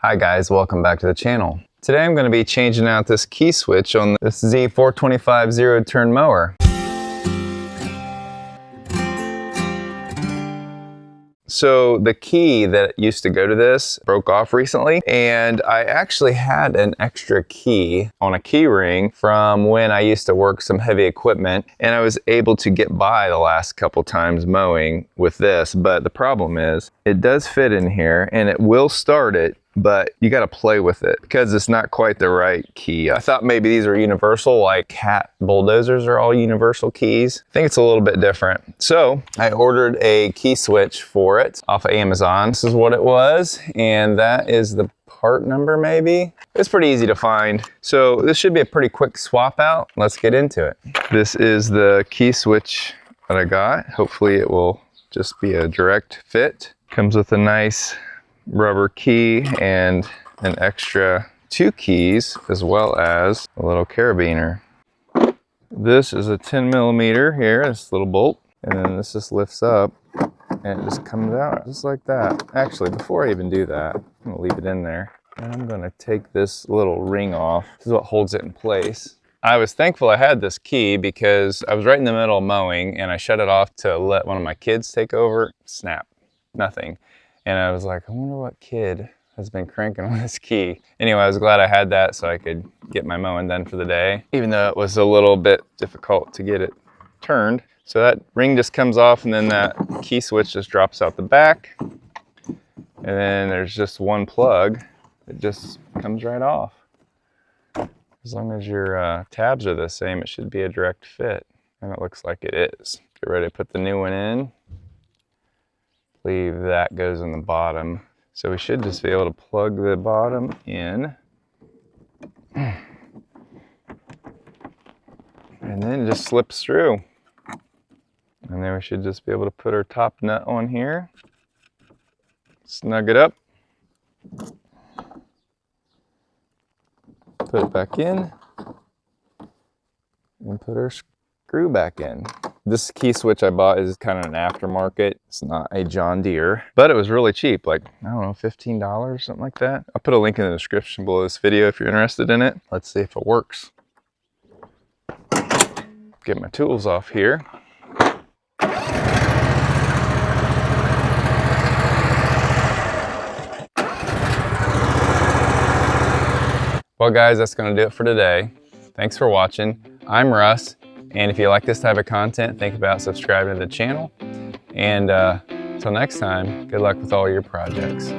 Hi guys, welcome back to the channel. Today I'm going to be changing out this key switch on this Z425 zero-turn mower. So the key that used to go to this broke off recently, and I actually had an extra key on a key ring from when I used to work some heavy equipment, and I was able to get by the last couple times mowing with this. But the problem is it does fit in here and it will start it, but you got to play with it because it's not quite the right key. I thought maybe these are universal, like cat bulldozers are all universal keys. I think it's a little bit different. So I ordered a key switch for it off of Amazon. This is what it was, and that is the part number maybe. It's pretty easy to find. So this should be a pretty quick swap out. Let's get into it. This is the key switch that I got. Hopefully it will just be a direct fit. Comes with a nice rubber key and an extra 2 keys, as well as a little carabiner. This is a 10 millimeter here, this little bolt, and then this just lifts up and it just comes out just like that. Actually, before I even do that, I'm gonna leave it in there and I'm gonna take this little ring off. This is what holds it in place. I was thankful I had this key because I was right in the middle of mowing and I shut it off to let one of my kids take over. Snap, nothing. And I was like, I wonder what kid has been cranking on this key. Anyway, I was glad I had that so I could get my mowing done for the day, even though it was a little bit difficult to get it turned. So that ring just comes off and then that key switch just drops out the back. And then there's just one plug that just comes right off. As long as your tabs are the same, it should be a direct fit. And it looks like it is. Get ready to put the new one in. Believe that goes in the bottom. So we should just be able to plug the bottom in. And then it just slips through. And then we should just be able to put our top nut on here. Snug it up. Put it back in. And put our screw back in. This key switch I bought is kind of an aftermarket. It's not a John Deere, but it was really cheap, like, I don't know, $15, something like that. I'll put a link in the description below this video if you're interested in it. Let's see if it works. Get my tools off here. Well guys, that's gonna do it for today. Thanks for watching. I'm Russ. And if you like this type of content, think about subscribing to the channel. And until next time, good luck with all your projects.